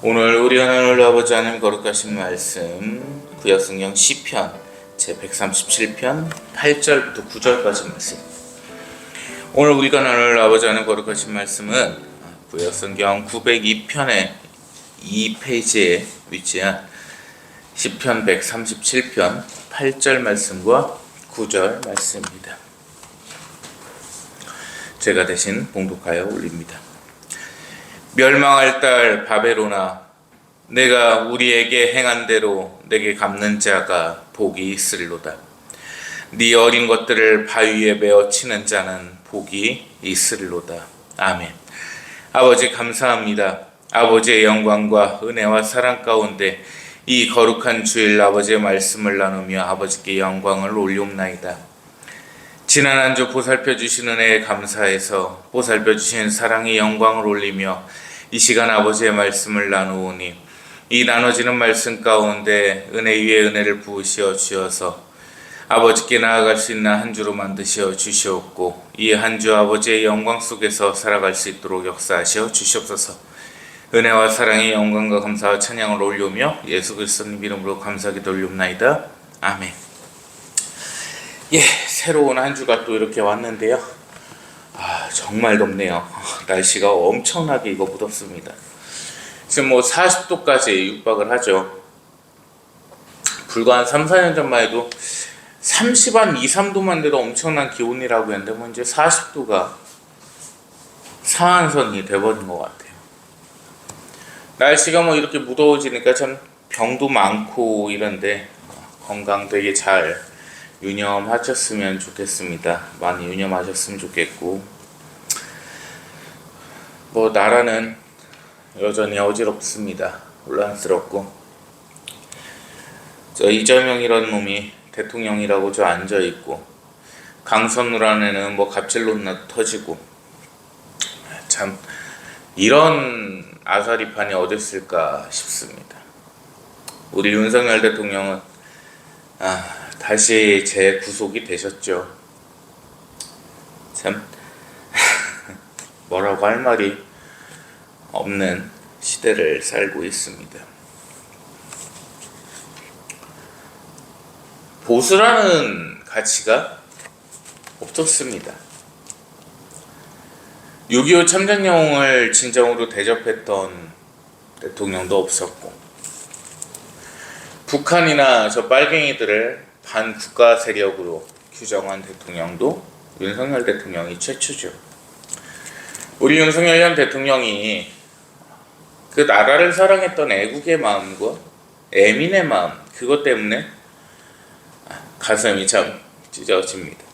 오늘 우리 하나님 아버지 하나님 거룩하신 말씀 구약성경 시편 제 137편 8절부터 9절까지 말씀. 오늘 우리가 나눌 아버지 하나님 거룩하신 말씀은 구약성경 902편의 2페이지에 위치한 시편 137편 8절 말씀과 9절 말씀입니다. 제가 대신 봉독하여 올립니다. 멸망할 딸 바벨론아, 내가 우리에게 행한 대로 내게 갚는 자가 복이 있을로다. 네 어린 것들을 바위에 메어 치는 자는 복이 있을로다. 아멘. 아버지 감사합니다. 아버지의 영광과 은혜와 사랑 가운데 이 거룩한 주일 아버지의 말씀을 나누며 아버지께 영광을 올리옵나이다. 지난 한 주 보살펴 주신 은혜에 감사해서 보살펴 주신 사랑의 영광을 올리며 이 시간 아버지의 말씀을 나누오니 이 나눠지는 말씀 가운데 은혜 위에 은혜를 부으시어 주셔서 아버지께 나아갈 수 있는 한 주로 만드시어 주시옵고 이 한 주 아버지의 영광 속에서 살아갈 수 있도록 역사하시어 주시옵소서. 은혜와 사랑의 영광과 감사와 찬양을 올리며 예수 그리스도님 이름으로 감사하기도 올리옵나이다. 아멘. 새로운 한 주가 또 이렇게 왔는데요. 정말 덥네요. 날씨가 엄청나게 무덥습니다. 지금 40도까지 육박을 하죠. 불과 한 3, 4년 전만 해도 30 한 2, 3도만 돼도 엄청난 기온이라고 했는데 이제 40도가 상한선이 돼버린 것 같아요. 날씨가 이렇게 무더워지니까 참 병도 많고 이런데 건강 되게 잘 유념하셨으면 좋겠습니다. 많이 유념하셨으면 좋겠고 나라는 여전히 어지럽습니다. 혼란스럽고 이재명이라는 놈이 대통령이라고 앉아있고 강선우라는 갑질론 터지고 참 이런 아사리판이 어딨을까 싶습니다. 우리 윤석열 대통령은 다시 재구속이 되셨죠. 참 뭐라고 할 말이 없는 시대를 살고 있습니다. 보수라는 가치가 없었습니다. 6.25 참전영웅을 진정으로 대접했던 대통령도 없었고 북한이나 저 빨갱이들을 반국가 세력으로 규정한 대통령도 윤석열 대통령이 최초죠. 우리 윤석열 현 대통령이 그 나라를 사랑했던 애국의 마음과 애민의 마음, 그것 때문에 가슴이 참 찢어집니다.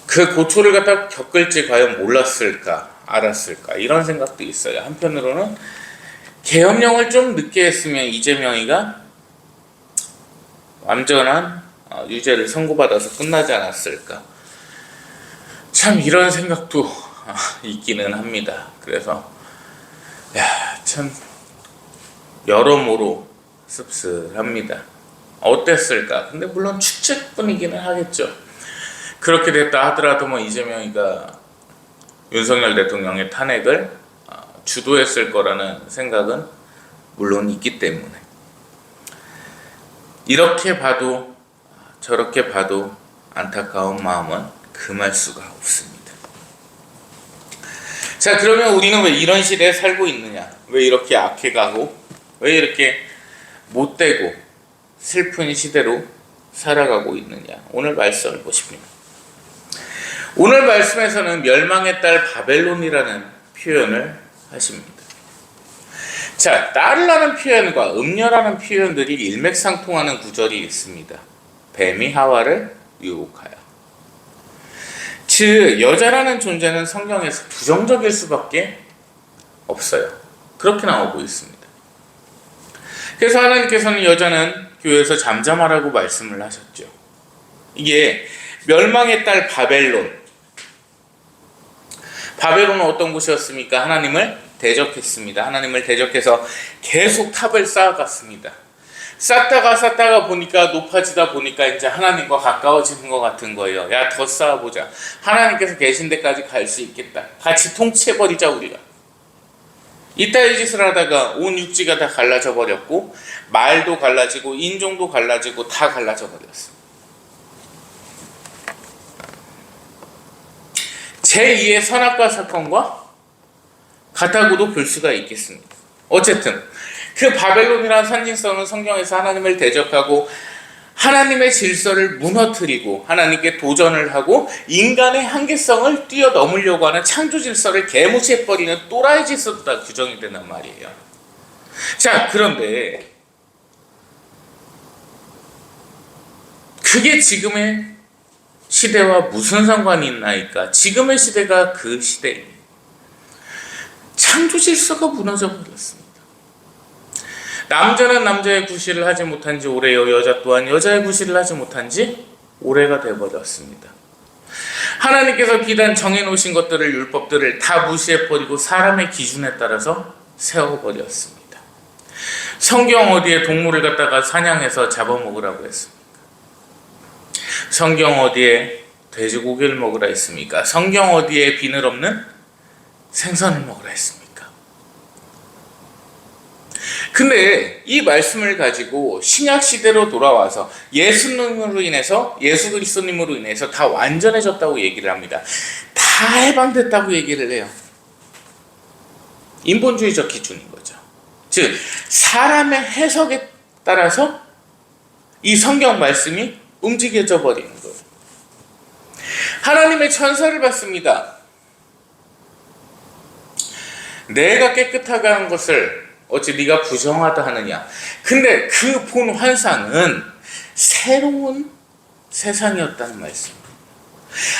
그 고초를 겪을지 과연 몰랐을까, 알았을까, 이런 생각도 있어요. 한편으로는 계엄령을 좀 늦게 했으면 이재명이가 완전한 유죄를 선고받아서 끝나지 않았을까. 참 이런 생각도 있기는 합니다. 그래서 참 여러모로 씁쓸합니다. 어땠을까? 근데 물론 추측뿐이기는 하겠죠. 그렇게 됐다 하더라도 이재명이가 윤석열 대통령의 탄핵을 주도했을 거라는 생각은 물론 있기 때문에 이렇게 봐도 저렇게 봐도 안타까운 마음은 금할 수가 없습니다. 자, 그러면 우리는 왜 이런 시대에 살고 있느냐? 왜 이렇게 악해가고 왜 이렇게 못되고 슬픈 시대로 살아가고 있느냐? 오늘 말씀을 보십니다. 오늘 말씀에서는 멸망의 딸 바벨론이라는 표현을 하십니다. 자, 딸이라는 표현과 음녀라는 표현들이 일맥상통하는 구절이 있습니다. 뱀이 하와를 유혹하여. 즉 여자라는 존재는 성경에서 부정적일 수밖에 없어요. 그렇게 나오고 있습니다. 그래서 하나님께서는 여자는 교회에서 잠잠하라고 말씀을 하셨죠. 이게 멸망의 딸 바벨론. 바벨론은 어떤 곳이었습니까? 하나님을 대적했습니다. 하나님을 대적해서 계속 탑을 쌓아갔습니다. 쌓다가 보니까 높아지다 보니까 이제 하나님과 가까워지는 것 같은 거예요. 야, 더 쌓아보자. 하나님께서 계신 데까지 갈 수 있겠다. 같이 통치해버리자 우리가. 이따위 짓을 하다가 온 육지가 다 갈라져 버렸고 말도 갈라지고 인종도 갈라지고 다 갈라져 버렸습니다. 제2의 선악과 사건과 같다고도 볼 수가 있겠습니다. 어쨌든 그 바벨론이라는 산진성은 성경에서 하나님을 대적하고 하나님의 질서를 무너뜨리고 하나님께 도전을 하고 인간의 한계성을 뛰어넘으려고 하는 창조 질서를 개무시해버리는 또라이 짓으로 다 규정이 된단 말이에요. 자, 그런데 그게 지금의 시대와 무슨 상관이 있나이까? 지금의 시대가 그 시대입니다. 창조 질서가 무너져 버렸습니다. 남자는 남자의 구실을 하지 못한 지 오래요. 여자 또한 여자의 구실을 하지 못한 지 오래가 되어버렸습니다. 하나님께서 비단 정해놓으신 것들을, 율법들을 다 무시해버리고 사람의 기준에 따라서 세워버렸습니다. 성경 어디에 동물을 갖다가 사냥해서 잡아먹으라고 했습니까? 성경 어디에 돼지고기를 먹으라 했습니까? 성경 어디에 비늘 없는 생선을 먹으라 했습니까? 근데 이 말씀을 가지고 신약 시대로 돌아와서 예수 그리스도님으로 인해서 다 완전해졌다고 얘기를 합니다. 다 해방됐다고 얘기를 해요. 인본주의적 기준인 거죠. 즉 사람의 해석에 따라서 이 성경 말씀이 움직여져 버리는 거예요. 하나님의 천사를 봤습니다. 내가 깨끗하다는 것을 어찌 네가 부정하다 하느냐. 근데 그 본 환상은 새로운 세상이었다는 말씀입니다.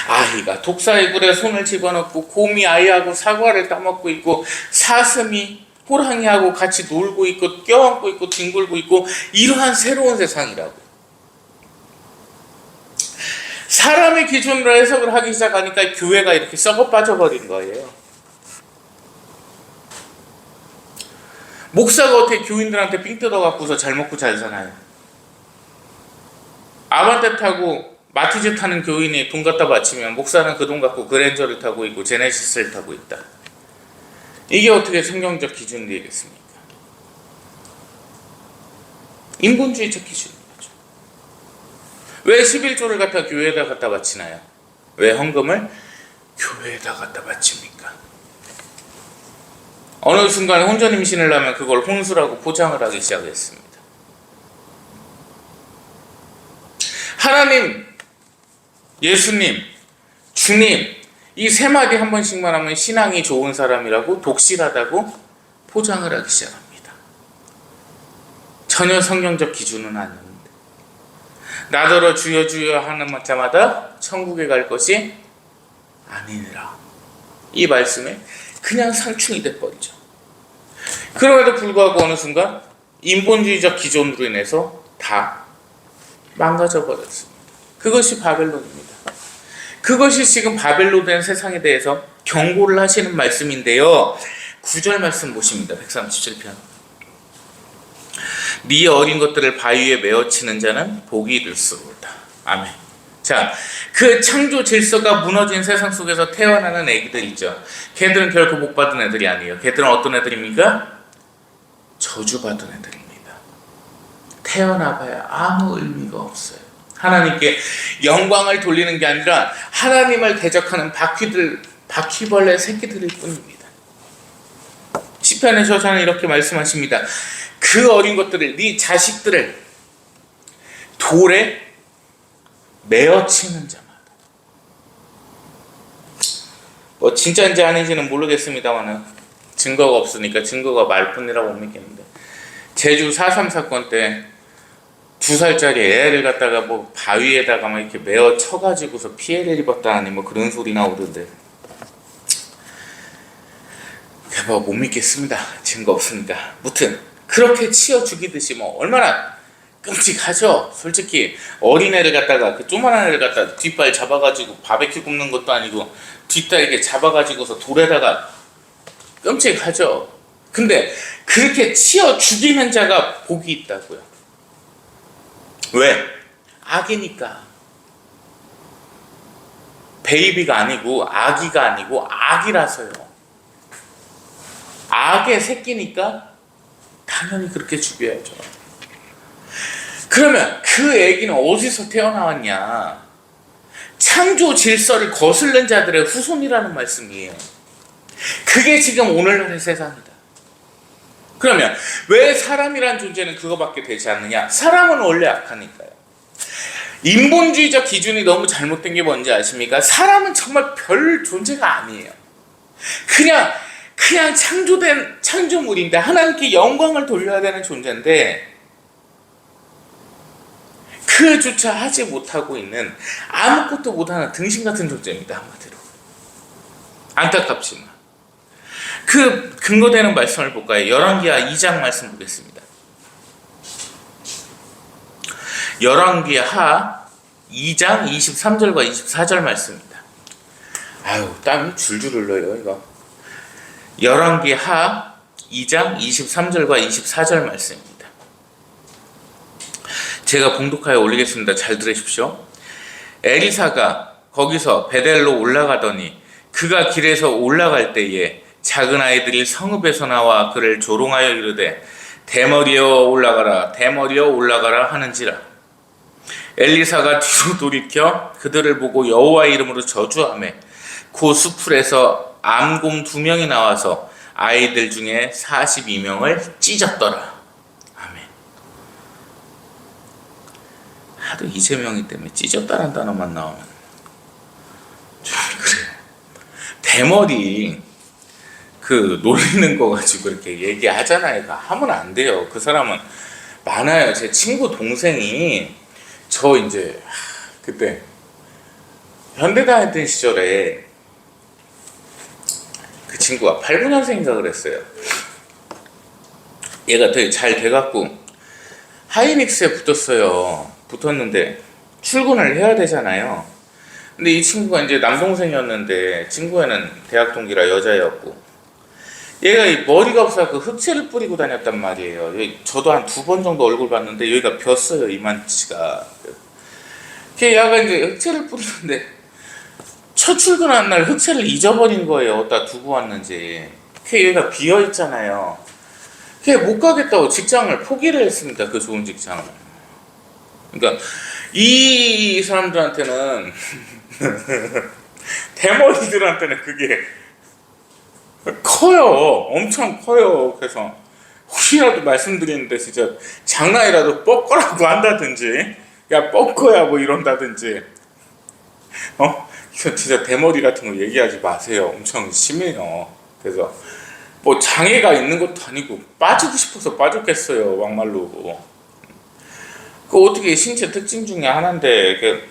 아이가 독사의 굴에 손을 집어넣고 곰이 아이하고 사과를 따먹고 있고 사슴이 호랑이하고 같이 놀고 있고 껴안고 있고 뒹굴고 있고 이러한 새로운 세상이라고. 사람의 기준으로 해석을 하기 시작하니까 교회가 이렇게 썩어 빠져버린 거예요. 목사가 어떻게 교인들한테 삥 뜯어갖고서 잘 먹고 잘 사나요? 아반떼 타고 마티즈 타는 교인이 돈 갖다 바치면 목사는 그 돈 갖고 그랜저를 타고 있고 제네시스를 타고 있다. 이게 어떻게 성경적 기준이 되겠습니까? 인본주의적 기준인 거죠. 왜 11조를 갖다 교회에다 갖다 바치나요? 왜 헌금을 교회에다 갖다 바칩니까? 어느 순간 혼전 임신을 하면 그걸 혼수라고 포장을 하기 시작했습니다. 하나님, 예수님, 주님 이 세 마디 한 번씩만 하면 신앙이 좋은 사람이라고 독실하다고 포장을 하기 시작합니다. 전혀 성경적 기준은 아닌데 나더러 주여 주여 하는 자마다 천국에 갈 것이 아니니라. 이 말씀에 그냥 상충이 돼버리죠. 그럼에도 불구하고 어느 순간 인본주의적 기존으로 인해서 다 망가져 버렸습니다. 그것이 바벨론입니다. 그것이 지금 바벨로 된 세상에 대해서 경고를 하시는 말씀인데요. 9절 말씀 보십니다. 137편. 네 어린 것들을 바위에 메어치는 자는 복이 이를수로다. 아멘. 자, 그 창조 질서가 무너진 세상 속에서 태어나는 애기들 있죠. 걔들은 결코 복 받은 애들이 아니에요. 걔들은 어떤 애들입니까? 저주받은 애들입니다. 태어나봐야 아무 의미가 없어요. 하나님께 영광을 돌리는 게 아니라 하나님을 대적하는 바퀴벌레 새끼들일 뿐입니다. 시편의 저자는 이렇게 말씀하십니다. 그 어린 것들을, 네 자식들을 돌에 메어치는 자마다. 뭐 진짜인지 아닌지는 모르겠습니다만 증거가 없으니까 증거가 말뿐이라고 못 믿겠는데, 제주 4.3 사건 때 2살짜리 애를 갖다가 뭐 바위에다가 막 이렇게 메어 쳐가지고서 피해를 입었다니 뭐 그런 소리 나오던데, 뭐 못 믿겠습니다. 증거 없으니까. 무튼 그렇게 치어 죽이듯이 뭐 얼마나 끔찍하죠. 솔직히 어린애를 갖다가, 그 조그만한 애를 갖다가 뒷발 잡아가지고 바베큐 굽는 것도 아니고 뒷다리 이렇게 잡아가지고서 돌에다가, 끔찍하죠. 근데 그렇게 치어 죽이는 자가 복이 있다고요. 왜? 악이니까. 베이비가 아니고 아기가 아니고 악이라서요. 악의 새끼니까 당연히 그렇게 죽여야죠. 그러면 그 애기는 어디서 태어나왔냐? 창조 질서를 거슬른 자들의 후손이라는 말씀이에요. 그게 지금 오늘날의 세상이다. 그러면 왜 사람이란 존재는 그거밖에 되지 않느냐? 사람은 원래 악하니까요. 인본주의적 기준이 너무 잘못된 게 뭔지 아십니까? 사람은 정말 별 존재가 아니에요. 그냥 창조된 창조물인데 하나님께 영광을 돌려야 되는 존재인데 그조차 하지 못하고 있는 아무것도 못하는 등신 같은 존재입니다. 한마디로. 안타깝지만 그 근거되는 말씀을 볼까요? 열왕기하 2장 말씀 보겠습니다. 열왕기하 2장 23절과 24절 말씀입니다. 아유, 땀이 줄줄 흘러요 이거. 열왕기하 2장 23절과 24절 말씀입니다. 제가 봉독하여 올리겠습니다. 잘 들으십시오. 엘리사가 거기서 베델로 올라가더니 그가 길에서 올라갈 때에 작은 아이들이 성읍에서 나와 그를 조롱하여 이르되 대머리여 올라가라 대머리여 올라가라 하는지라. 엘리사가 뒤로 돌이켜 그들을 보고 여호와의 이름으로 저주하며 그 수풀에서 암곰 2명이 나와서 아이들 중에 42명을 찢었더라. 아멘. 하도 이재명이 때문에 찢었다는 단어만 나오면 좀 그래. 대머리 그 놀리는 거 가지고 이렇게 얘기하잖아요. 하면 안 돼요. 그 사람은 많아요. 제 친구 동생이 저 이제 그때 현대 다녔던 시절에 그 친구가 89년생인가 그랬어요. 얘가 되게 잘 돼갖고 하이닉스에 붙었어요. 붙었는데 출근을 해야 되잖아요. 근데 이 친구가 이제 남동생이었는데 친구애는 대학 동기라 여자였고 얘가 이 머리가 없어 그 흑채를 뿌리고 다녔단 말이에요. 저도 한 2번 정도 얼굴 봤는데 여기가 폈어요. 이만치가. 걔가 이제 흑채를 뿌리는데 첫 출근한 날 흑채를 잊어버린 거예요. 어디다 두고 왔는지. 걔 여기가 비어있잖아요. 걔 못 가겠다고 직장을 포기를 했습니다. 그 좋은 직장을. 그러니까 이 사람들한테는 대머리들한테는 그게 커요. 엄청 커요. 그래서 혹시라도 말씀드리는데 진짜 장난이라도 뻗거라고 한다든지 야 뻗거야 뭐 이런다든지 이거 진짜 대머리 같은 거 얘기하지 마세요. 엄청 심해요. 그래서 뭐 장애가 있는 것도 아니고 빠지고 싶어서 빠졌겠어요. 막말로. 그 어떻게 신체 특징 중에 하나인데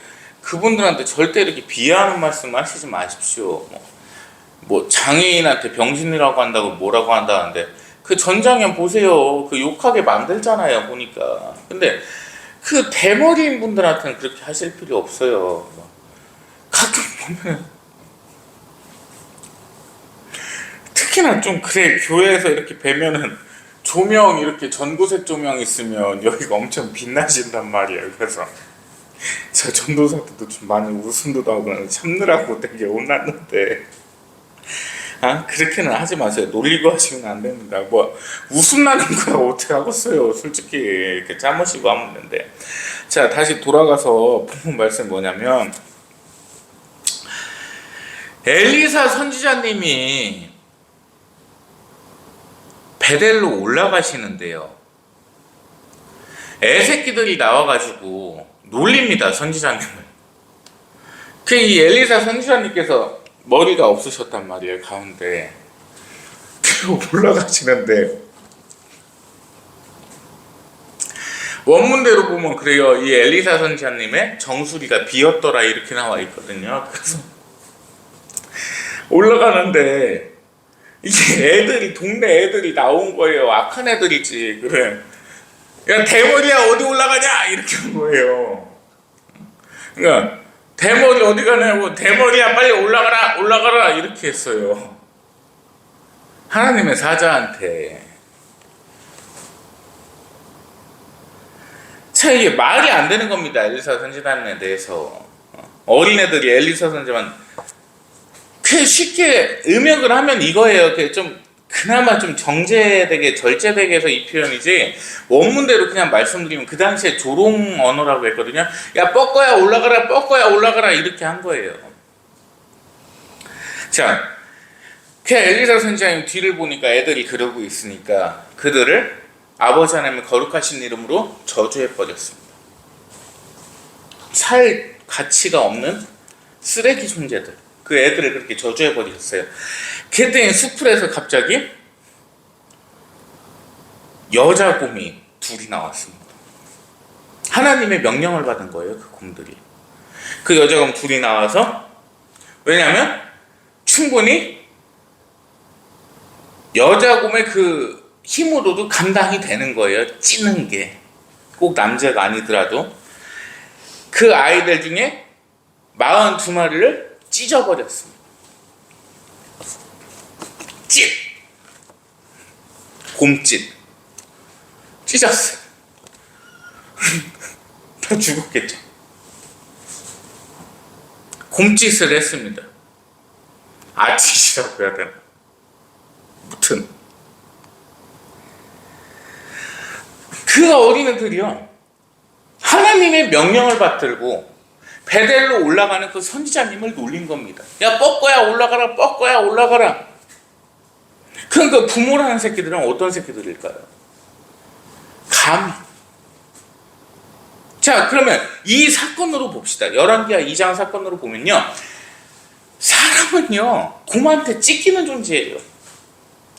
그분들한테 절대 이렇게 비하하는 말씀 하시지 마십시오. 뭐 장애인한테 병신이라고 한다고 뭐라고 한다는데 그 전장면 보세요. 그 욕하게 만들잖아요. 보니까. 근데 그 대머리인 분들한테는 그렇게 하실 필요 없어요. 가끔 보면 특히나 좀 그래 교회에서 이렇게 뵈면은 조명 이렇게 전도색 조명 있으면 여기가 엄청 빛나신단 말이에요. 그래서 저 전도사 때도 좀 많이 웃음도 나오고 참느라고 되게 혼났는데 그렇게는 하지 마세요. 놀리고 하시면 안 됩니다. 뭐 웃음 나는 거야 어떻게 하겠어요. 솔직히 이렇게 참으시고 하면 되는데. 자, 다시 돌아가서 본문 말씀 뭐냐면 엘리사 선지자님이 베델로 올라가시는데요. 애새끼들이 나와가지고 놀립니다. 선지자님을. 이 엘리사 선지자님께서 머리가 없으셨단 말이에요. 가운데 올라가시는데 원문대로 보면 그래요. 이 엘리사 선지자님의 정수리가 비었더라 이렇게 나와 있거든요. 그래서 올라가는데 이게 애들이 동네 애들이 나온 거예요. 악한 애들이지. 그래. 야 대머리야 어디 올라가냐 이렇게 한 거예요. 그러니까 대머리 어디 가냐고 대머리야 빨리 올라가라 이렇게 했어요. 하나님의 사자한테. 참 이게 말이 안 되는 겁니다. 엘리사 선지자님에 대해서. 어린애들이 엘리사 선지자만 그 쉽게 음역을 하면 이거예요. 좀 그나마 좀 정제되게 절제되게 해서 이 표현이지, 원문대로 그냥 말씀드리면 그 당시에 조롱 언어라고 했거든요. 야 뻗거야 올라가라, 뻗거야 올라가라, 이렇게 한 거예요. 자, 그 엘리사 선지자님 뒤를 보니까 애들이 그러고 있으니까 그들을 아버지 하나님의 거룩하신 이름으로 저주해 버렸습니다. 살 가치가 없는 쓰레기 존재들, 그 애들을 그렇게 저주해 버리셨어요. 그때 수풀에서 갑자기 여자 곰이 둘이 나왔습니다. 하나님의 명령을 받은 거예요, 그 곰들이. 그 여자 곰 둘이 나와서, 왜냐하면 충분히 여자 곰의 그 힘으로도 감당이 되는 거예요. 찌는 게. 꼭 남자가 아니더라도. 그 아이들 중에 42마리를 찢어버렸습니다. 찢! 곰찢. 찢었어요. 다 죽었겠죠. 곰짓을 했습니다. 아짓이라고 해야 되나? 무튼 그 어린애들이요, 하나님의 명령을 받들고 베델로 올라가는 그 선지자님을 놀린 겁니다. 야 뻗거야 올라가라, 뻗거야 올라가라. 그러니까 부모라는 새끼들은 어떤 새끼들일까요? 감히. 자, 그러면 이 사건으로 봅시다. 열왕기하 2장 사건으로 보면요, 사람은요 곰한테 찢기는 존재예요.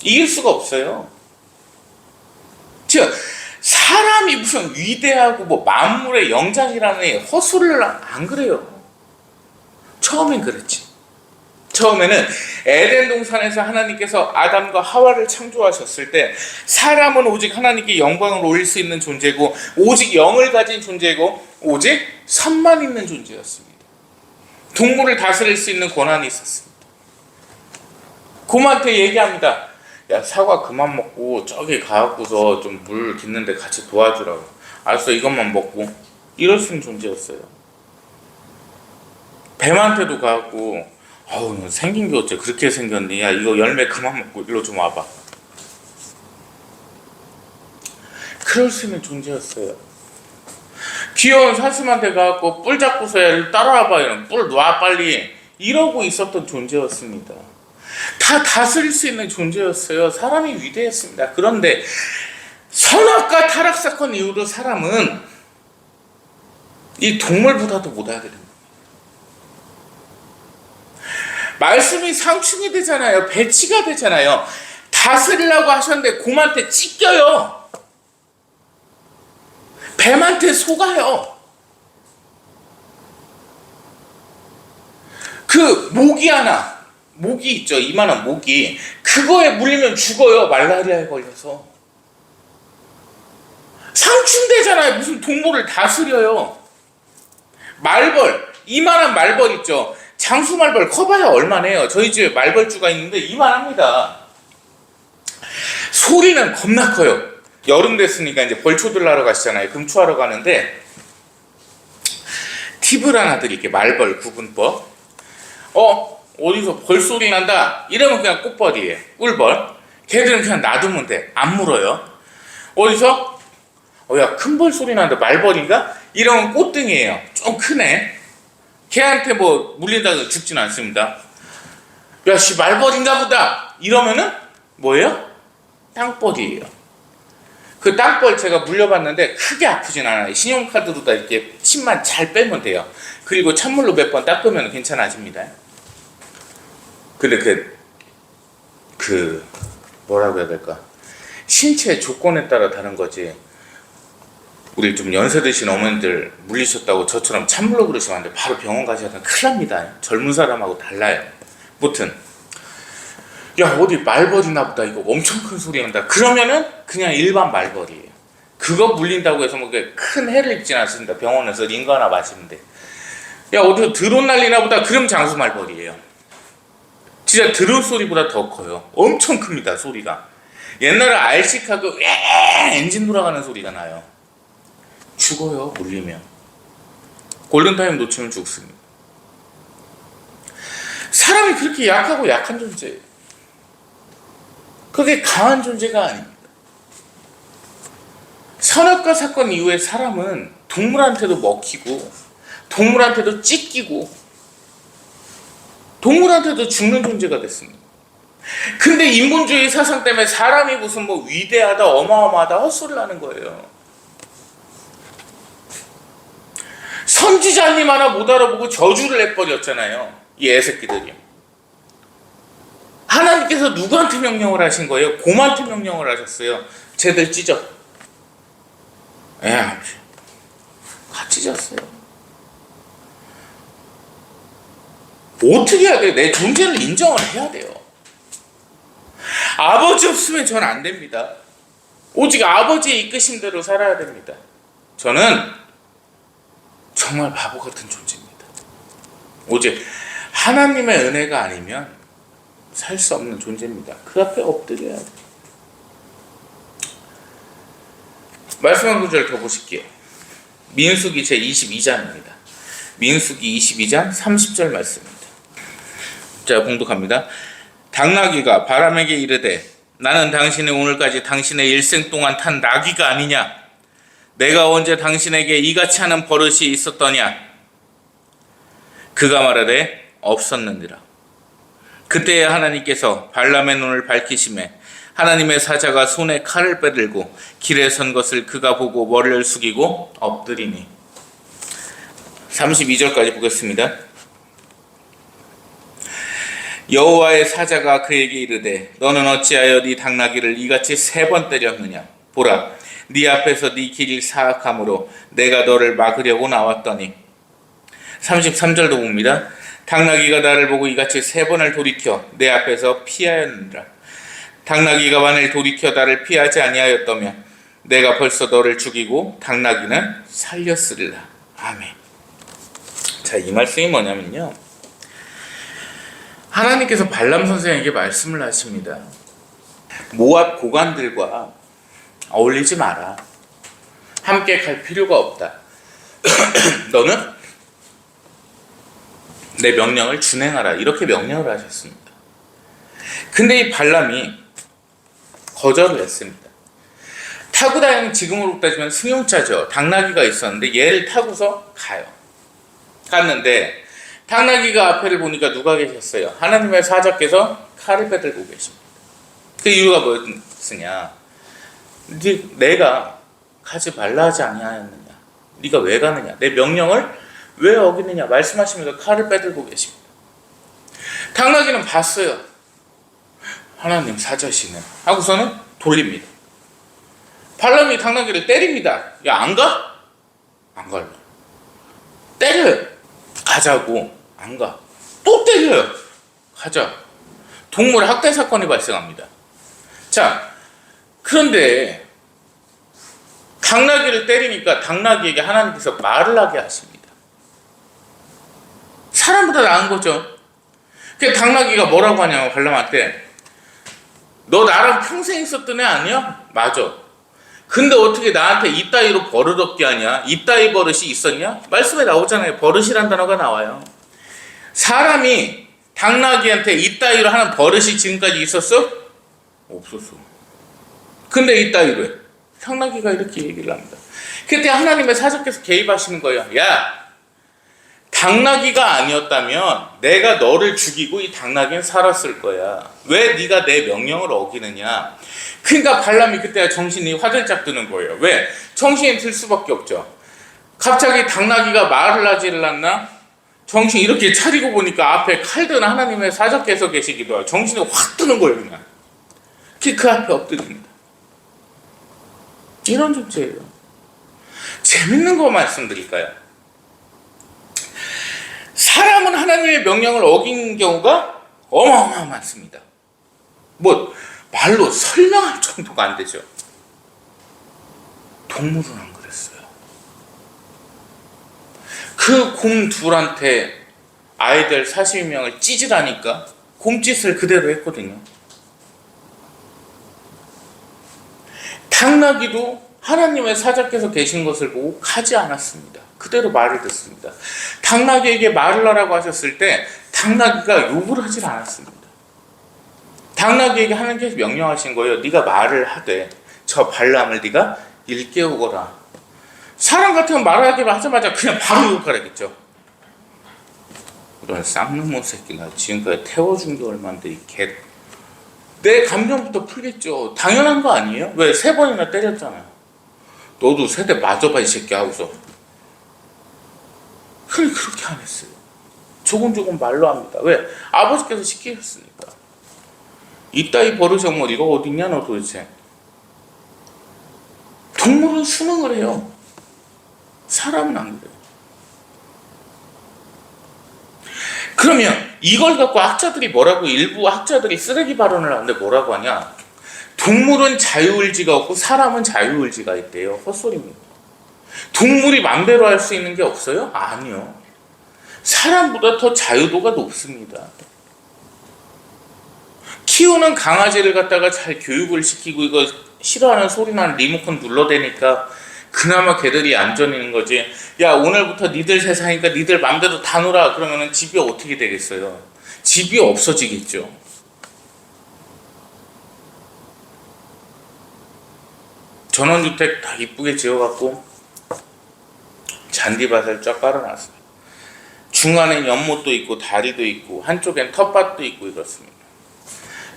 이길 수가 없어요. 즉 사람이 무슨 위대하고 뭐 만물의 영장이라는 헛소리를 안 그래요. 처음엔 그랬지. 처음에는 에덴 동산에서 하나님께서 아담과 하와를 창조하셨을 때 사람은 오직 하나님께 영광을 올릴 수 있는 존재고, 오직 영을 가진 존재고, 오직 선만 있는 존재였습니다. 동물을 다스릴 수 있는 권한이 있었습니다. 곰한테 얘기합니다. 야 사과 그만 먹고 저기 가갖고서 좀 물 깃는데 같이 도와주라고. 알았어, 이것만 먹고. 이럴 수 있는 존재였어요. 뱀한테도 가갖고 아우 생긴 게 어째 그렇게 생겼니, 야 이거 열매 그만 먹고 일로 좀 와봐. 그럴 수 있는 존재였어요. 귀여운 사슴한테 가갖고 뿔 잡고서 얘를 따라와봐, 이런 뿔 놔 빨리, 이러고 있었던 존재였습니다. 다 다스릴 수 있는 존재였어요. 사람이 위대했습니다. 그런데 선악과 타락 사건 이후로 사람은 이 동물보다도 못하게 됩니다. 말씀이 상충이 되잖아요. 배치가 되잖아요. 다스리려고 하셨는데 곰한테 찢겨요. 뱀한테 속아요. 그 모기 있죠, 이만한 모기. 그거에 물리면 죽어요, 말라리아에 걸려서. 상충되잖아요. 무슨 동물을 다스려요. 말벌, 이만한 말벌 있죠. 장수말벌 커봐야 얼마네요. 저희 집에 말벌주가 있는데 이만합니다. 소리는 겁나 커요. 여름 됐으니까 이제 벌초들 하러 가시잖아요. 금초하러 가는데 팁을 하나 드릴게요. 말벌 구분법. 어디서 벌소리 난다 이러면 그냥 꽃벌이에요. 꿀벌. 걔들은 그냥 놔두면 돼. 안 물어요. 어디서 야 큰 벌소리 난다, 말벌인가? 이러면 꽃등이에요. 좀 크네. 걔한테 뭐 물린다고 죽진 않습니다. 야 씨 말벌인가 보다 이러면은 뭐예요? 땅벌이에요. 그 땅벌 제가 물려봤는데 크게 아프진 않아요. 신용카드로다 이렇게 침만 잘 빼면 돼요. 그리고 찬물로 몇 번 닦으면 괜찮아집니다. 근데 그 뭐라고 해야 될까? 신체 조건에 따라 다른 거지. 우리 좀 연세 드신 어머니들 물리셨다고 저처럼 찬물로 그러시면 안 돼. 바로 병원 가셔야 돼. 큰일 납니다. 젊은 사람하고 달라요. 무튼 야 어디 말벌이나 보다, 이거 엄청 큰 소리 난다. 그러면은 그냥 일반 말벌이에요. 그거 물린다고 해서 뭐 큰 해를 입진 않습니다. 병원에서 링거 하나 마시면 돼. 야 어디서 드론 날리나 보다, 그럼 장수 말벌이에요. 진짜 드론 소리보다 더 커요. 엄청 큽니다, 소리가. 옛날에 RC카도 엔진 돌아가는 소리가 나요. 죽어요, 물리면. 골든타임 놓치면 죽습니다. 사람이 그렇게 약하고 약한 존재예요. 그게 강한 존재가 아닙니다. 선악과 사건 이후에 사람은 동물한테도 먹히고 동물한테도 찢기고 동물한테도 죽는 존재가 됐습니다. 근데 인본주의 사상 때문에 사람이 무슨 뭐 위대하다 어마어마하다 헛소리를 하는 거예요. 선지자님 하나 못 알아보고 저주를 내버렸잖아요. 이 애새끼들이. 하나님께서 누구한테 명령을 하신 거예요? 곰한테 명령을 하셨어요. 쟤들 찢어. 다 찢었어요. 어떻게 해야 돼요? 내 존재를 인정을 해야 돼요. 아버지 없으면 전 안 됩니다. 오직 아버지의 이끄심대로 살아야 됩니다. 저는 정말 바보 같은 존재입니다. 오직 하나님의 은혜가 아니면 살 수 없는 존재입니다. 그 앞에 엎드려야 돼요. 말씀 한 구절 더 보실게요. 민수기 제22장입니다. 민수기 22장 30절 말씀입니다. 자, 봉독합니다. 당나귀가 바람에게 이르되 나는 당신이 오늘까지 당신의 일생 동안 탄 나귀가 아니냐? 내가 언제 당신에게 이같이 하는 버릇이 있었더냐? 그가 말하되 없었느니라. 그때에 하나님께서 발람의 눈을 밝히시매 하나님의 사자가 손에 칼을 빼들고 길에 선 것을 그가 보고 머리를 숙이고 엎드리니. 32절까지 보겠습니다. 여호와의 사자가 그에게 이르되 너는 어찌하여 네 당나귀를 이같이 3번 때렸느냐? 보라, 네 앞에서 네 길이 사악함으로 내가 너를 막으려고 나왔더니. 33절도 봅니다. 당나귀가 나를 보고 이같이 3번을 돌이켜 내 앞에서 피하였느니라. 당나귀가 만일 돌이켜 나를 피하지 아니하였다면 내가 벌써 너를 죽이고 당나귀는 살렸으리라. 아멘. 자, 이 말씀이 뭐냐면요, 하나님께서 발람 선생에게 말씀을 하십니다. 모압 고관들과 어울리지 마라. 함께 갈 필요가 없다. 너는 내 명령을 준행하라. 이렇게 명령을 하셨습니다. 근데 이 발람이 거절을 했습니다. 타고 다니는, 지금으로 따지면 승용차죠. 당나귀가 있었는데 얘를 타고서 갔는데 당나귀가 앞에를 보니까 누가 계셨어요? 하나님의 사자께서 칼을 빼들고 계십니다. 그 이유가 무엇이냐? 내가 가지 말라 하지 아니하였느냐? 네가 왜 가느냐? 내 명령을 왜 어기느냐? 말씀하시면서 칼을 빼들고 계십니다. 당나귀는 봤어요. 하나님 사자시네 하고서는 돌립니다. 발람이 당나귀를 때립니다. 야, 안 가? 안 갈래. 때려요. 가자고. 안 가. 또 때려요. 가자. 동물 학대 사건이 발생합니다. 자, 그런데 당나귀를 때리니까 당나귀에게 하나님께서 말을 하게 하십니다. 사람보다 나은 거죠. 그 당나귀가 뭐라고 하냐면 발람한테, 너 나랑 평생 있었던 애 아니야? 맞아. 근데 어떻게 나한테 이따위로 버릇없게 하냐? 이따위 버릇이 있었냐? 말씀에 나오잖아요. 버릇이란 단어가 나와요. 사람이 당나귀한테 이따위로 하는 버릇이 지금까지 있었어? 없었어. 근데 이따위로 해. 당나귀가 이렇게 얘기를 합니다. 그때 하나님의 사자께서 개입하시는 거예요. 야, 당나귀가 아니었다면 내가 너를 죽이고 이 당나귀는 살았을 거야. 왜 네가 내 명령을 어기느냐? 그러니까 발람이 그때 정신이 화들짝 드는 거예요. 왜? 정신이 들 수밖에 없죠. 갑자기 당나귀가 말을 하지를 않나? 정신 이렇게 차리고 보니까 앞에 칼든 하나님의 사자께서 계시기도 하고 정신이 확 드는 거예요. 그냥 그 앞에 엎드립니다. 이런 존재예요. 재밌는 거 말씀드릴까요? 사람은 하나님의 명령을 어긴 경우가 어마어마 많습니다. 뭐 말로 설명할 정도가 안 되죠. 동물은 안 그랬어요. 그 곰 둘한테 아이들 40명을 찌질하니까 곰짓을 그대로 했거든요. 당나귀도 하나님의 사자께서 계신 것을 보고 가지 않았습니다. 그대로 말을 듣습니다. 당나귀에게 말을 하라고 하셨을 때 당나귀가 욕을 하질 않았습니다. 당나귀에게 하나님께서 명령하신 거예요. 네가 말을 하되 저 발람을 네가 일깨우거라. 사람 같으면 말하기로 하자마자 그냥 바로 욕하라겠죠. 이런 쌍놈의 새끼가 지금까지 태워준 게 얼만데 이 개. 내 감정부터 풀겠죠. 당연한 거 아니에요? 왜 3번이나 때렸잖아요. 너도 세대 맞아봐 이 새끼 하고서. 그렇게 안 했어요. 조금조금 말로 합니다. 왜? 아버지께서 시키셨으니까. 이따위 버릇이 뭐 이거 어딨냐 너 도대체. 동물은 순응을 해요. 사람은 안 그래요. 그러면 이걸 갖고 학자들이 뭐라고, 일부 학자들이 쓰레기 발언을 하는데 뭐라고 하냐. 동물은 자유의지가 없고 사람은 자유의지가 있대요. 헛소리입니다. 동물이 맘대로 할 수 있는 게 없어요? 아니요. 사람보다 더 자유도가 높습니다. 키우는 강아지를 갖다가 잘 교육을 시키고 이거 싫어하는 소리 나는 리모컨 눌러대니까 그나마 걔들이 안전인 거지. 야 오늘부터 니들 세상이니까 니들 맘대로 다 놀아. 그러면은 집이 어떻게 되겠어요? 집이 없어지겠죠. 전원주택 다 이쁘게 지어갖고 잔디밭을 쫙 깔아놨어요. 중간에 연못도 있고 다리도 있고 한쪽엔 텃밭도 있고 이렇습니다.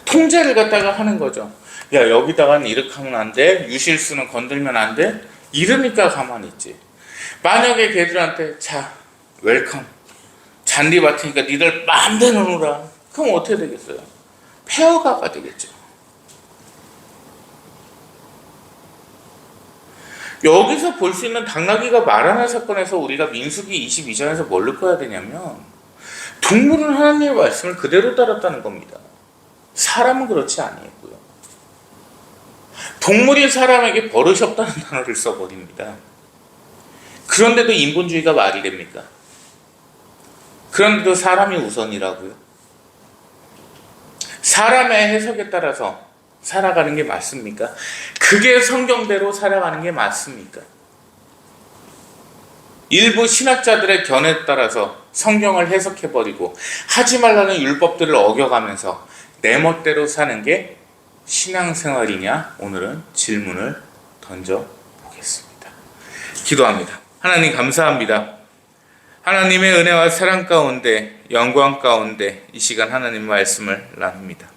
통제를 갖다가 하는 거죠. 야 여기다가는 이렇게 하면 안 돼. 유실수는 건들면 안 돼. 이러니까 가만히 있지. 만약에 걔들한테 자 웰컴 잔디밭이니까 니들 마음대로 놀아. 그럼 어떻게 되겠어요? 폐허가 되겠죠. 여기서 볼 수 있는 당나귀가 말하는 사건에서 우리가 민수기 22장에서 뭘 느껴야 되냐면 동물은 하나님의 말씀을 그대로 따랐다는 겁니다. 사람은 그렇지 아니했고요. 동물이 사람에게 버릇이 없다는 단어를 써버립니다. 그런데도 인본주의가 말이 됩니까? 그런데도 사람이 우선이라고요? 사람의 해석에 따라서 살아가는 게 맞습니까? 그게 성경대로 살아가는 게 맞습니까? 일부 신학자들의 견해에 따라서 성경을 해석해버리고 하지 말라는 율법들을 어겨가면서 내 멋대로 사는 게 신앙생활이냐? 오늘은 질문을 던져보겠습니다. 기도합니다. 하나님 감사합니다. 하나님의 은혜와 사랑 가운데 영광 가운데 이 시간 하나님 말씀을 나눕니다.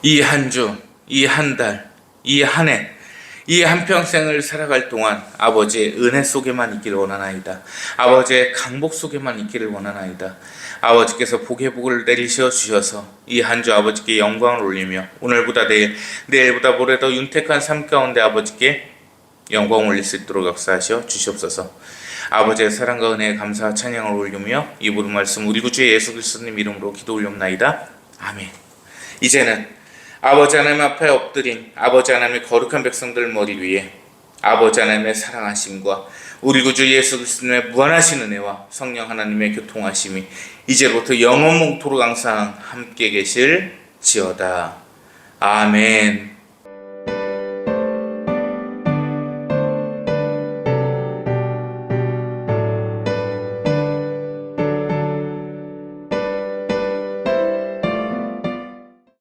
이 한 주, 이 한 달, 이 한 해, 이 한평생을 살아갈 동안 아버지의 은혜 속에만 있기를 원하나이다. 아버지의 강복 속에만 있기를 원하나이다. 아버지께서 복의 복을 내리셔 주셔서 이 한 주 아버지께 영광을 올리며 오늘보다 내일, 내일보다 모레 더 윤택한 삶 가운데 아버지께 영광을 올릴 수 있도록 역사하셔 주시옵소서. 아버지의 사랑과 은혜에 감사와 찬양을 올리며 이 모든 말씀 우리 구주의 예수 그리스도님 이름으로 기도 올리옵나이다. 아멘. 이제는 아버지 하나님 앞에 엎드린 아버지 하나님의 거룩한 백성들 머리 위에 아버지 하나님의 사랑하심과 우리 구주 예수 그리스도의 무한하신 은혜와 성령 하나님의 교통하심이 이제부터 영원토록 항상 함께 계실지어다. 아멘.